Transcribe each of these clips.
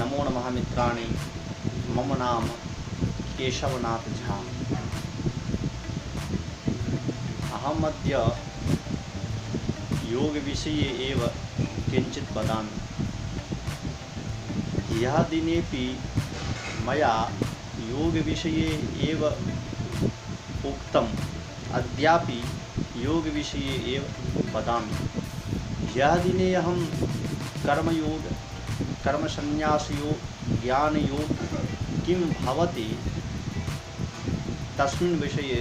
नमो नमः मित्राणि, मम नाम केशवनाथ झा। अहमद्य योगविषये एव किञ्चित् वदामि। ह्यः दिनेपि मया योगविषये एव उक्तम्, अद्यापि योगविषये एव वदामि। ह्यः दिने अहं कर्मयोग, कर्मसन्न्यासयोग, ज्ञानयोग किं भवति तस्मिन् विषये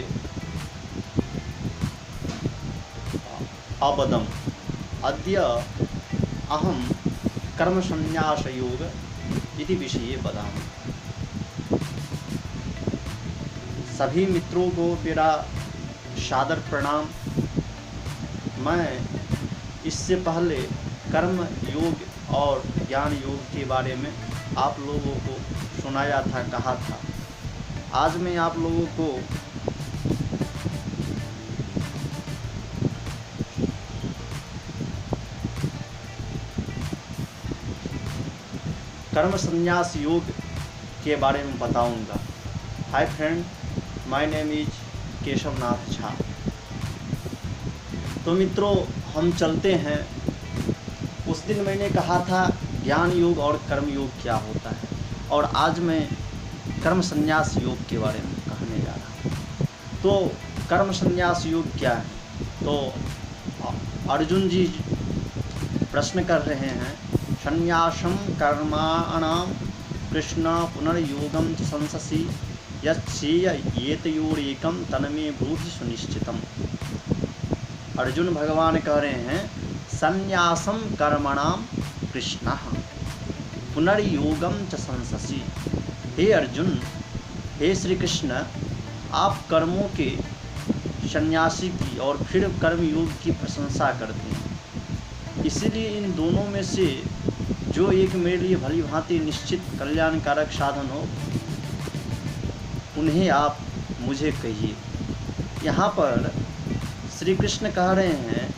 अवदम्। अद्य अहं कर्मसन्न्यासयोग इति विषये वदामि। सभी मित्रों को मेरा सादर प्रणाम। मैं इससे पहले कर्म योग और ज्ञान योग के बारे में आप लोगों को सुनाया था, कहा था। आज मैं आप लोगों को कर्म संन्यास योग के बारे में बताऊंगा। Hi friend, my name is Keshavnath Jha. तो मित्रों, हम चलते हैं। उस दिन मैंने कहा था ज्ञान योग और कर्म योग क्या होता है, और आज मैं कर्म संन्यास योग के बारे में कहने जा रहा हूँ। तो कर्म संन्यास योग क्या है? तो अर्जुन जी प्रश्न कर रहे हैं, संन्यासम कर्माणाम कृष्ण पुनर्योगम च संससि यच्छेय एतयोरेकम तन्मे ब्रूहि सुनिश्चितम। अर्जुन भगवान कह रहे हैं, संन्यासम कर्मणाम कृष्ण पुनर्योगम च संससि। हे अर्जुन, हे श्री कृष्ण, आप कर्मों के सन्यासी की और फिर कर्मयोग की प्रशंसा करते हैं। इसलिए इन दोनों में से जो एक मेरे लिए भली भांति निश्चित कल्याणकारक साधन हो, उन्हें आप मुझे कहिए। यहाँ पर श्री कृष्ण कह रहे हैं,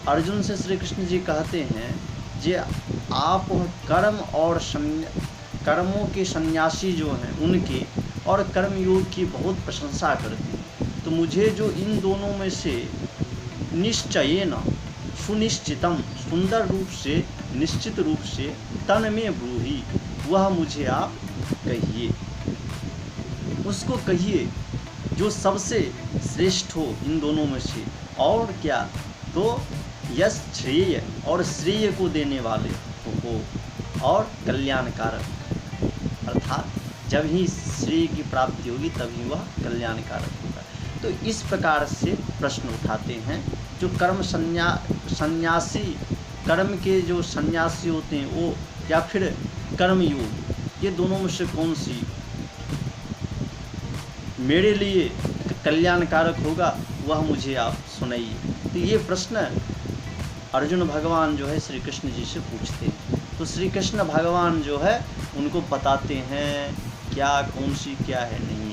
अर्जुन से श्री कृष्ण जी कहते हैं, जे आप कर्म और कर्मों के सन्यासी जो हैं उनके और कर्मयोग की बहुत प्रशंसा करते हैं। तो मुझे जो इन दोनों में से निश्चयेन सुनिश्चितम, सुंदर रूप से, निश्चित रूप से, तन में ब्रूहि, वह मुझे आप कहिए। उसको कहिए जो सबसे श्रेष्ठ हो इन दोनों में से। और क्या? तो यश श्रेय, और श्रेय को देने वाले हो और कल्याणकारक, अर्थात जब ही श्रेय की प्राप्ति होगी तभी वह कल्याणकारक होगा। तो इस प्रकार से प्रश्न उठाते हैं। जो कर्म सन्यासी, कर्म के जो सन्यासी होते हैं वो, या फिर कर्मयोग, ये दोनों में से कौन सी मेरे लिए कल्याणकारक होगा, वह मुझे आप सुनाइए। तो ये प्रश्न अर्जुन भगवान जो है श्री कृष्ण जी से पूछते हैं। तो श्री कृष्ण भगवान जो है उनको बताते हैं क्या, कौन सी क्या है नहीं।